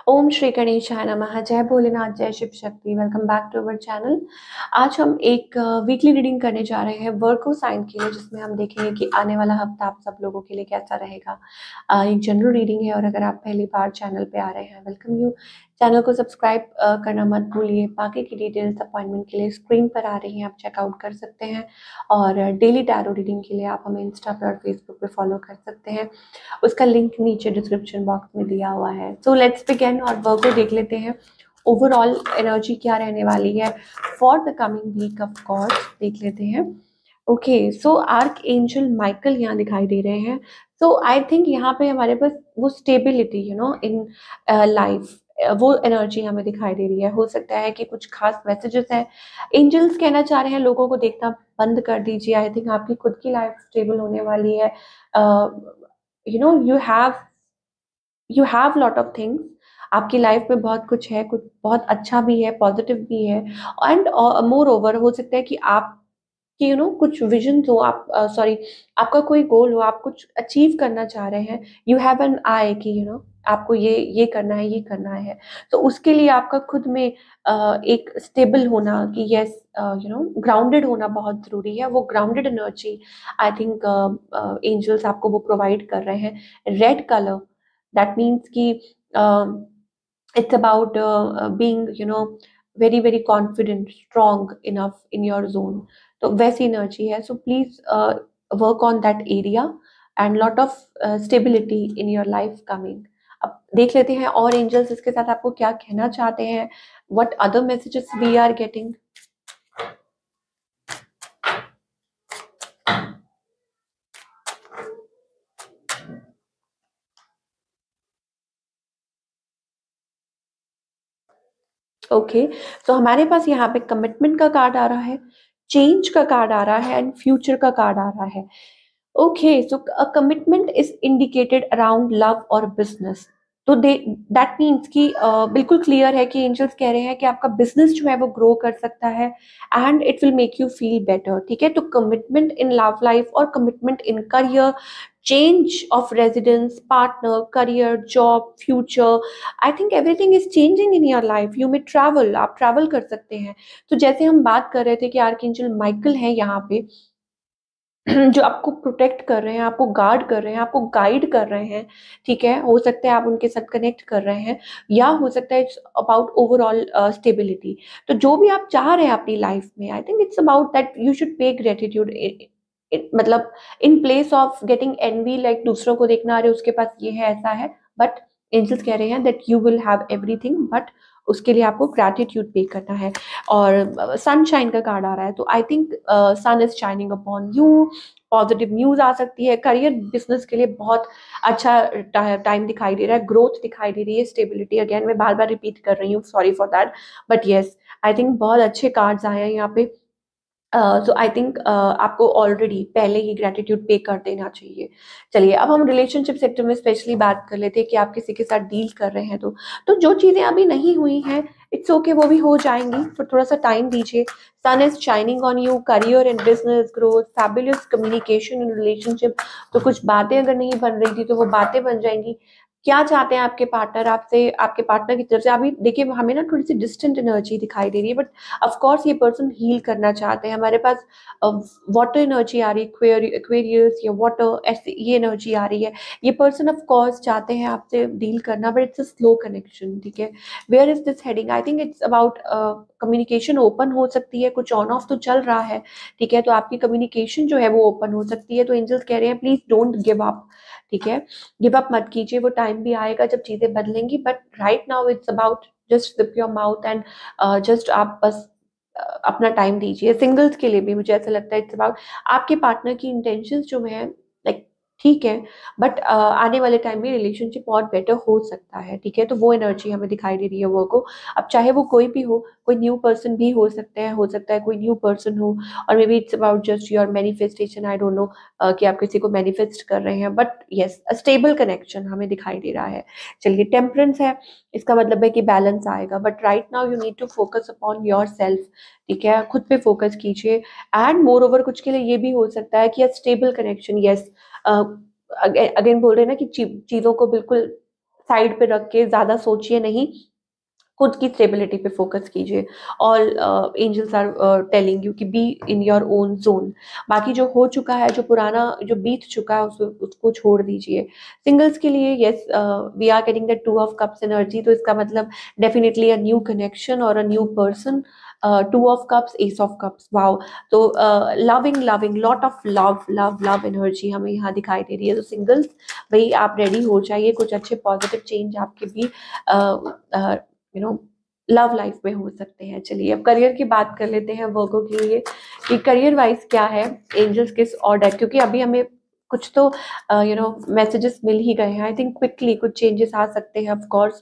ओम श्री गणेशाय नमः। जय भोलेनाथ, जय Shiv Shakti. Welcome back to our channel. आज हम एक वीकली रीडिंग करने जा रहे हैं वर्को साइन के लिए, जिसमें हम देखेंगे कि आने वाला हफ्ता आप सब लोगों के लिए कैसा रहेगा। एक जनरल रीडिंग है और अगर आप पहली बार चैनल पे आ रहे हैं, वेलकम यू। चैनल को सब्सक्राइब करना मत भूलिए। बाकी की डिटेल्स अपॉइंटमेंट के लिए स्क्रीन पर आ रही हैं, आप चेकआउट कर सकते हैं। और डेली टैरो रीडिंग के लिए आप हमें इंस्टा पे और फेसबुक पे फॉलो कर सकते हैं। उसका लिंक नीचे डिस्क्रिप्शन बॉक्स में दिया हुआ है। सो लेट्स बिगिन और वर्क को देख लेते हैं। ओवरऑल एनर्जी क्या रहने वाली है for the coming week, of course देख लेते हैं। Okay, so Archangel Michael यहाँ दिखाई दे रहे हैं। सो आई थिंक यहाँ पे हमारे पास वो स्टेबिलिटी इन लाइफ, वो एनर्जी हमें दिखाई दे रही है। हो सकता है कि कुछ खास मैसेजेस हैं। एंजल्स कहना चाह रहे हैं लोगों को देखना बंद कर दीजिए। आई थिंक आपकी खुद की लाइफ स्टेबल होने वाली है। You have lot of things. आपकी लाइफ में बहुत कुछ है, कुछ बहुत अच्छा भी है, पॉजिटिव भी है। एंड मोर ओवर हो सकता है कि आप कि कुछ विजन हो, आप सॉरी, आपका कोई गोल हो, आप कुछ अचीव करना चाह रहे हैं। यू हैव एन आई कि आपको ये करना है, ये करना है। तो उसके लिए आपका खुद में एक स्टेबल होना कि यस, ग्राउंडेड होना बहुत जरूरी है। वो grounded energy I think angels आपको वो प्रोवाइड कर रहे हैं। रेड कलर, दैट मीन्स कि it's about being very very confident, strong enough in your zone। तो वैसी एनर्जी है। So please work on that area and lot of stability in your life coming. अब देख लेते हैं और एंजल्स इसके साथ आपको क्या कहना चाहते हैं। What other messages we are getting. Okay, तो हमारे पास यहाँ पे कमिटमेंट का कार्ड आ रहा है, चेंज का कार्ड आ रहा है एंड फ्यूचर का कार्ड आ रहा है। Okay, so a commitment is indicated around love और बिजनेस। तो दे दैट मीन्स कि बिल्कुल क्लियर है कि एंजल्स कह रहे हैं कि आपका बिजनेस जो है वो ग्रो कर सकता है and it will make you feel better. ठीक है, तो कमिटमेंट इन लव लाइफ और commitment in career, change of residence, partner, career, job, future. I think everything is changing in your life. You may travel, आप travel कर सकते हैं। तो जैसे हम बात कर रहे थे कि आर्कएंजल माइकल है यहाँ पे, जो आपको प्रोटेक्ट कर रहे हैं, आपको गार्ड कर रहे हैं, आपको गाइड कर रहे हैं। ठीक है, हो सकता है आप उनके साथ कनेक्ट कर रहे हैं, या हो सकता है इट्स अबाउट ओवरऑल स्टेबिलिटी। तो जो भी आप चाह रहे हैं अपनी लाइफ में, I think it's about that you should pay gratitude. मतलब in place of getting envy, like दूसरों को देखना, अरे उसके पास ये है, ऐसा है। बट एंजल्स कह रहे हैं that you will have everything, but उसके लिए आपको ग्रैटिट्यूड पे करना है। और सनशाइन का कार्ड आ रहा है, तो I think sun is shining upon you. Positive news आ सकती है। करियर बिजनेस के लिए बहुत अच्छा टाइम दिखाई दे रहा है। ग्रोथ दिखाई दे रही है, स्टेबिलिटी। अगेन मैं बार बार रिपीट कर रही हूँ, sorry for that, but yes, I think बहुत अच्छे कार्ड्स आए हैं यहाँ पे। सो आई थिंक आपको ऑलरेडी पहले ही ग्रेटिट्यूड पे कर देना चाहिए। चलिए, अब हम रिलेशनशिप सेक्टर में स्पेशली बात कर लेते हैं कि आप किसी के साथ डील कर रहे हैं। तो जो चीजें अभी नहीं हुई हैं, इट्स ओके, वो भी हो जाएंगी। फिर थोड़ा सा टाइम दीजिए। Sun is shining on you, career and business growth, fabulous communication in relationship. तो कुछ बातें अगर नहीं बन रही थी तो वो बातें बन जाएंगी। क्या चाहते हैं आपके पार्टनर आपसे, आपके पार्टनर की तरफ से? अभी देखिए, हमें ना थोड़ी सी डिस्टेंट एनर्जी दिखाई दे रही है, बट ऑफ कोर्स ये पर्सन हील करना चाहते हैं। हमारे पास वाटर एनर्जी आ रही है, एक्वेरियस या वाटर, ऐसे ये एनर्जी आ रही है। ये पर्सन ऑफ कोर्स चाहते हैं आपसे डील करना, but it's a slow connection. ठीक है, where is this heading? I think it's about communication open हो सकती है, कुछ ऑन ऑफ तो चल रहा है। ठीक है, तो आपकी कम्युनिकेशन जो है वो ओपन हो सकती है। तो एंजल्स कह रहे हैं प्लीज डोंट गिव अप। ठीक है, गिव अप मत कीजिए। वो टाइम भी आएगा जब चीजें बदलेंगी, but right now it's about just zip your mouth and just आप बस अपना टाइम दीजिए। सिंगल्स के लिए भी मुझे ऐसा लगता है इट्स अबाउट आपके पार्टनर की इंटेंशंस जो है, लाइक ठीक है, बट आने वाले टाइम में रिलेशनशिप और बेटर हो सकता है। ठीक है, तो वो एनर्जी हमें दिखाई दे रही है वो को। अब चाहे वो कोई भी हो, कोई न्यू पर्सन भी हो सकता है कोई न्यू पर्सन हो, और may be it's about just your manifestation. I don't know कि आप किसी को मैनिफेस्ट कर रहे हैं, but yes, a stable connection हमें दिखाई दे रहा है। चलिए, टेम्परेंस है, इसका मतलब है कि बैलेंस आएगा। But right now you need to focus upon yourself. ठीक है, खुद पे फोकस कीजिए। एंड मोर ओवर कुछ के लिए ये भी हो सकता है कि स्टेबल कनेक्शन, यस, अगेन बोल रहे हैं ना कि चीजों को बिल्कुल साइड पे रख के ज्यादा सोचिए नहीं, खुद की स्टेबिलिटी पे फोकस कीजिए। All angels are telling you कि be in your own zone. बाकी जो हो चुका है, जो पुराना जो बीत चुका है, उसको छोड़ दीजिए। सिंगल्स के लिए yes, we are getting the two of cups energy, तो इसका मतलब डेफिनेटली अ न्यू कनेक्शन और a new person. Two of cups, ace of cups, wow. तो loving loving lot of love love love energy हमें यहाँ दिखाई दे रही है। तो सिंगल्स भाई आप रेडी हो जाइए, कुछ अच्छे पॉजिटिव चेंज आपके भी यू नो लव लाइफ में हो सकते हैं। चलिए अब करियर की बात कर लेते हैं वर्गो के लिए कि करियर वाइज क्या है एंजल्स किस ऑर्डर, क्योंकि अभी हमें कुछ तो मैसेजेस मिल ही गए हैं। आई थिंक क्विकली कुछ चेंजेस आ सकते हैं, of course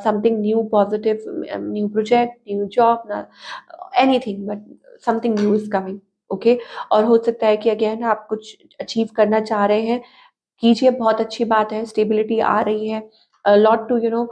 something new positive, new project, new job, anything, but something new is coming. Okay, और हो सकता है कि अगेन आप कुछ अचीव करना चाह रहे हैं, कीजिए, बहुत अच्छी बात है। स्टेबिलिटी आ रही है, लॉट टू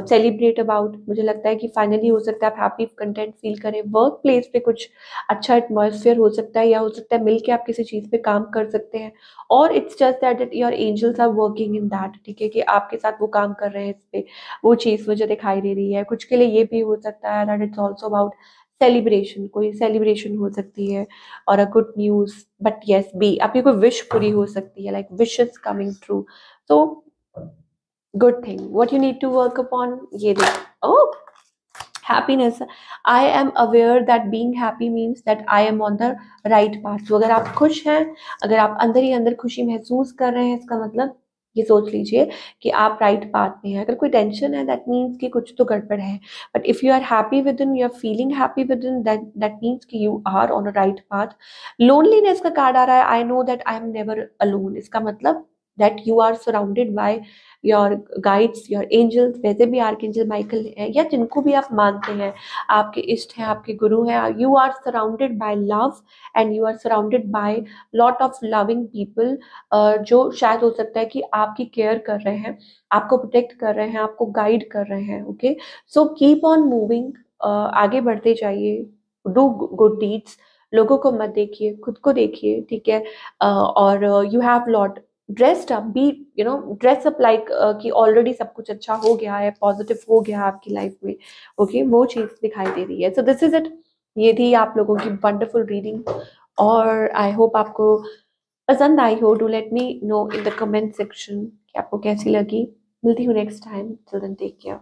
सेलिब्रेट अबाउट। मुझे लगता है कि फाइनली हो सकता है आप हैप्पी कंटेंट फील करें। वर्क प्लेस पे कुछ अच्छा एटमॉस्फेयर हो सकता है, या हो सकता है मिलके आप किसी चीज पे काम कर सकते हैं, और it's just that your angels are working in that. ठीक है, कि आपके साथ वो काम कर रहे हैं इस पे, वो चीज मुझे दिखाई दे रही है। कुछ के लिए ये भी हो सकता है that it's also about celebration, कोई सेलिब्रेशन हो सकती है और a good news. But yes be, आपकी कोई विश पूरी हो सकती है, like wish is coming true. तो good thing, what you need to work upon, ये देख। oh, happiness, I am aware that being happy means that I am on the right path। तो अगर आप खुश हैं, अगर आप अंदर ही अंदर खुशी महसूस कर रहे हैं, इसका मतलब ये सोच लीजिए कि आप राइट पाथ में हैं। अगर कोई टेंशन है, दैट मीन्स कि कुछ तो गड़बड़ है। But if you are happy within, you are feeling happy within, that means कि you are on a right path. Loneliness का कार्ड आ रहा है, I know that I am never alone. इसका मतलब that you are surrounded by your guides, your angels. वैसे भी archangel Michael है, या जिनको भी आप मानते हैं, आपके इष्ट हैं, आपके गुरु हैं। You are surrounded by love, and you are surrounded by lot of loving people, जो शायद हो सकता है कि आपकी केयर कर रहे हैं, आपको प्रोटेक्ट कर रहे हैं, आपको गाइड कर रहे हैं। Okay, so keep on moving, आगे बढ़ते जाइए, डू गुड डीड्स। लोगों को मत देखिए, खुद को देखिए। ठीक है, और you have lot dressed up, be dress up like कि ऑलरेडी सब कुछ अच्छा हो गया है, पॉजिटिव हो गया है आपकी लाइफ में। ओके, वो चीज दिखाई दे रही है। सो दिस इज इट, ये थी आप लोगों की वंडरफुल रीडिंग, और आई होप आपको पसंद आई हो। Do let me know in the comment section कि आपको कैसी लगी। मिलती हूँ next time, till then take care.